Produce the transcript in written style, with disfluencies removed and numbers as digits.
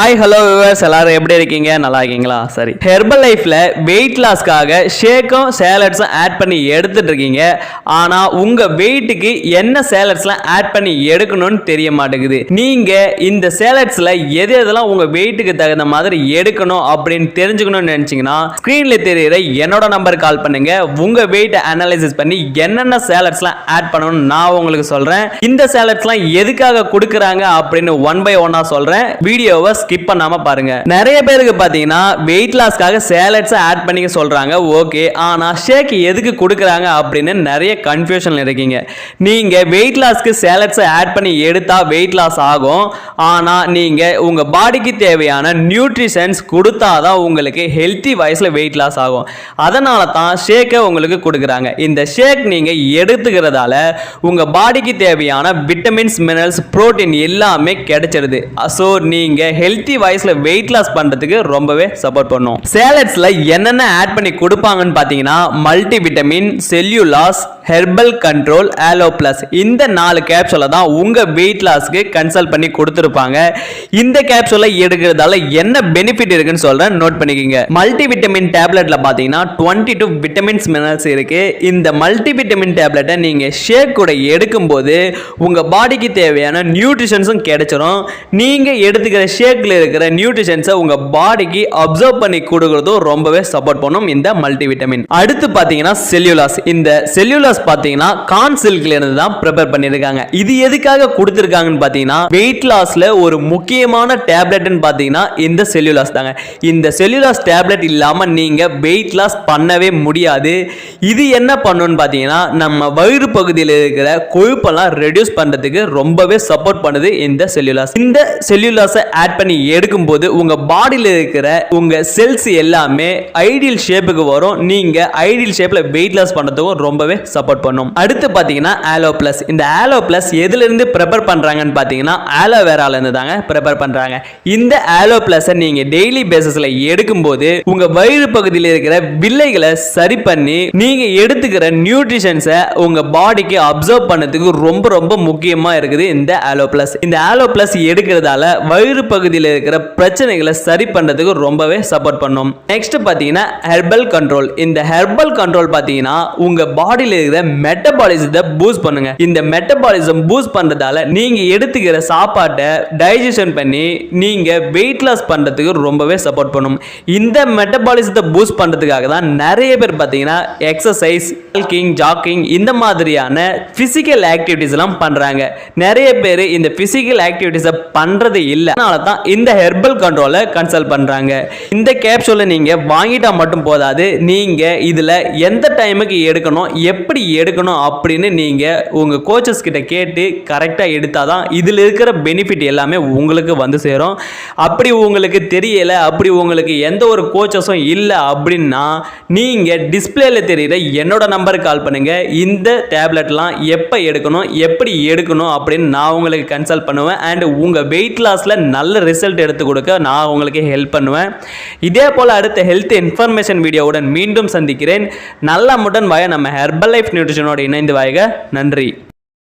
Hi hello viewers, எல்லாரும் எப்படி இருக்கீங்க? நல்லா இருக்கீங்களா? சரி, ஹெர்பல் லைஃப்ல வெயிட் லாஸ்க்காக ஷேக்கும் சேலட்ஸும் ஆட் பண்ணி எடுத்துட்டு இருக்கீங்க. ஆனா உங்க வெயிட்டுக்கு என்ன சேலட்ஸ்லாம் ஆட் பண்ணி எடுக்கணும்னு தெரிய மாட்டேங்குது. நீங்க இந்த சேலட்ஸ்ல எது எதெல்லாம் உங்க வெயிட்டுக்கு தகுந்த மாதிரி எடுக்கணும் அப்படின்னு தெரிஞ்சுக்கணும்னு நினைச்சீங்கன்னா ஸ்கிரீன்ல தெரியுற என்னோட நம்பருக்கு கால் பண்ணுங்க. உங்க வெயிட்டை அனலைசிஸ் பண்ணி என்னென்ன சேலட்ஸ்லாம் ஆட் பண்ணணும்னு நான் உங்களுக்கு சொல்றேன். இந்த சேலட்ஸ்லாம் எதுக்காக கொடுக்குறாங்க அப்படின்னு ஒன் பை ஒன்னா சொல்றேன். வீடியோவை ஸ்கிப் பண்ணாம பாருங்க. நிறைய பேருக்கு பாத்தீங்கன்னா வெயிட் லாஸ்க்காக சேலட்ஸ் ஆட் பண்ணிக்க சொல்றாங்க. ஓகே, ஆனா ஷேக் எதுக்கு கொடுக்கறாங்க அப்படின்னு நிறைய கன்ஃபியூஷன்ல இருக்கீங்க. நீங்க வெயிட் லாஸ்க்கு சேலட்ஸ் ஆட் பண்ணி எடுத்தா வெயிட் லாஸ் ஆகும். ஆனா நீங்க உங்க பாடிக்கு தேவையான நியூட்ரிஷன்ஸ் கொடுத்தாதான் உங்களுக்கு ஹெல்த்தி வயசுல வெயிட் லாஸ் ஆகும். அதனால தான் ஷேக்கை உங்களுக்கு கொடுக்கறாங்க. இந்த ஷேக் நீங்க எடுத்துக்கிறதால உங்க பாடிக்கு தேவையான விட்டமின்ஸ், மினரல்ஸ், புரோட்டீன் எல்லாமே கிடைச்சிருது. சோ நீங்க ஹெல்த்தி வயசுல வெயிட் லாஸ் பண்றதுக்கு ரொம்பவே சப்போர்ட் பண்ணும். சேலட்ஸ்ல என்னென்ன ஆட் பண்ணி கொடுப்பாங்கன்னு பாத்தீங்கன்னா multivitamin, cellulose, herbal control, aloe plus இந்த 4 கேப்சூலை தான் உங்க வெயிட் லாஸ்க்கு கன்சல்ட் பண்ணி கொடுத்துருப்பாங்க. இந்த கேப்சூலை எடுக்கிறதால என்ன பெனிஃபிட் இருக்குன்னு சொல்றேன், நோட் பண்ணிக்கோங்க. மல்டி விட்டமின் டேப்லெட்ல பாத்தீங்கன்னா 22 விட்டமின்ஸ், மினரல்ஸ் இருக்கு. இந்த மல்டி விட்டமின் டேப்லெட்டை நீங்க ஷேக் கூட எடுக்கும்போது உங்க பாடிக்கு தேவையான நியூட்ரிஷன்ஸும் கிடைச்சிரும். நீங்க எடுத்துக்கிற ஷேக்ல இருக்கிற நியூட்ரிஷன்ஸை உங்க பாடிக்கு அப்சர்வ் பண்ணி கொடுக்கிறதும் ரொம்பவே சப்போர்ட் பண்ணும் இந்த மல்டி விட்டமின். அடுத்து பாத்தீங்கன்னா செல்லுலாஸ். இந்த செல்லுலாஸ் பாத்தீங்கன்னா கார்ன் சில்க்ல இருந்து தான் ப்ரிப்பேர் பண்ணிருக்காங்க. இது எதுக்காக கொடுத்திருக்காங்கன்னு பாத்தீங்கன்னா வெயிட் லாஸ்ல ஒரு முக்கியமான டேப்லெட்னு பாத்தீங்கன்னா இந்த செல்லுலாஸ் தாங்க. இந்த செல்லுலாஸ் டேப்லெட் இல்லாம நீங்க வெயிட் லாஸ் பண்ணவே முடியாது. இது என்ன பண்ணுன்னு பாத்தீங்கன்னா நம்ம வயிறு பகுதியில் இருக்கிற கொழுப்பெல்லாம் ரெடியூஸ் பண்றதுக்கு ரொம்பவே சப்போர்ட் பண்ணுது இந்த செல்லுலாஸ். இந்த செல்லுலாஸை ஆட் பண்ணி எடுக்கும்போது உங்க பாடியில் இருக்கிற உங்க செல்ஸ் எல்லாமே ஐடியல் ஷேப்புக்கு வரும். நீங்க ஐடியல் ஷேப்ல வெயிட் லாஸ் பண்றதுக்கும் ரொம்பவே சப்போர்ட் பண்ணும். அடுத்து பாத்தீங்கன்னா ஆலோ பிளஸ். இந்த ஆலோ பிளஸ் எதுல இருந்து ப்ரிப்பேர் பண்றாங்கன்னு பாத்தீங்கன்னா ஆலோவேரால இருந்து தாங்க ப்ரிப்பேர் பண்றாங்க. இந்த ஆலோ பிளஸ் நீங்க டெய்லி பேசிஸ்ல எடுக்கும்போது உங்க வயிறு பகுதியில் இருக்கிற வில்லைகளை சரி பண்ணி நீங்க எடுத்துக்கிற நியூட்ரிஷன்ஸை உங்க பாடிக்கு அப்சர்வ் பண்ணதுக்கு ரொம்ப ரொம்ப முக்கியமா இருக்குது இந்த ஆலோ பிளஸ். இந்த ஆலோ பிளஸ் எடுக்கிறதால வயிறு பகுதியில் இருக்கிற பிரச்சனைகளை சரி பண்றதுக்கு ரொம்பவே சப்போர்ட் பண்ணும். நெக்ஸ்ட் பாத்தீங்கன்னா ஹெர்பல் கண்ட்ரோல். இந்த ஹெர்பல் கண்ட்ரோல் பாத்தீங்கன்னா உங்க பாடியில் இருக்கிற மெட்டபாலிசத்தை பூஸ்ட் பண்ணுங்க. இந்த மெட்டபாலிசம் பூஸ்ட் பண்றதால நீங்க எடுத்துக்கிற சாப்பாட்டை டைஜஷன் பண்ணி நீங்க வெயிட் லாஸ் பண்றதுக்கு ரொம்பவே சப்போர்ட் பண்ணும். இந்த மெட்டபாலிசத்தை பூஸ்ட் பண்றதுக்காக தான் நிறைய பேர் பாத்தீங்கன்னா எக்ஸசைஸ், வாக்கிங், ஜாக்கிங் இந்த மாதிரியான பிசிக்கல் ஆக்டிவிட்டிஸ் எல்லாம் பண்றாங்க. நிறைய பேர் இந்த பிசிக்கல் ஆக்டிவிட்டிஸை பண்றது இல்ல. அதனால தான் இந்த ஹெர்பல் கண்ட்ரோலை கன்சல்ட் பண்றாங்க. இந்த கேப்சூலை நீங்க வாங்கிட்டா மட்டும் போதாது, நீங்க இதுல எந்த டைமுக்கு எடுக்கணும், எப்படி எடுக்கணும் அப்படின்னு நீங்க உங்க கோச்சஸ் கிட்ட கேட்டு கரெக்டா எடுத்தாதான் இதுல இருக்கிற பெனிஃபிட் எல்லாமே உங்களுக்கு வந்து சேரும். அப்படி உங்களுக்கு தெரியல, அப்படி உங்களுக்கு எந்த ஒரு கோச்சஸும் இல்லை அப்படின்னா நீங்க டிஸ்பிளேல தெரியுற என்னோட நம்பருக்கு கால் பண்ணுங்க. இந்த டேப்லெட்லாம் எப்போ எடுக்கணும், எப்படி எடுக்கணும் அப்படின்னு நான் உங்களுக்கு கன்சல்ட் பண்ணுவேன். அண்ட் உங்க வெயிட் லாஸ்ல நல்ல ரிசல்ட் எடுத்து கொடுக்க நான் உங்களுக்கு ஹெல்ப் பண்ணுவேன். இதே போல அடுத்த ஹெல்த் இன்ஃபர்மேஷன் வீடியோவுடன் மீண்டும் சந்திக்கிறேன். நல்ல முடன் வாய நம்ம ஹெர்பல் லைஃப் நியூட்ரிஷனோட இணைந்து வாய்க. நன்றி.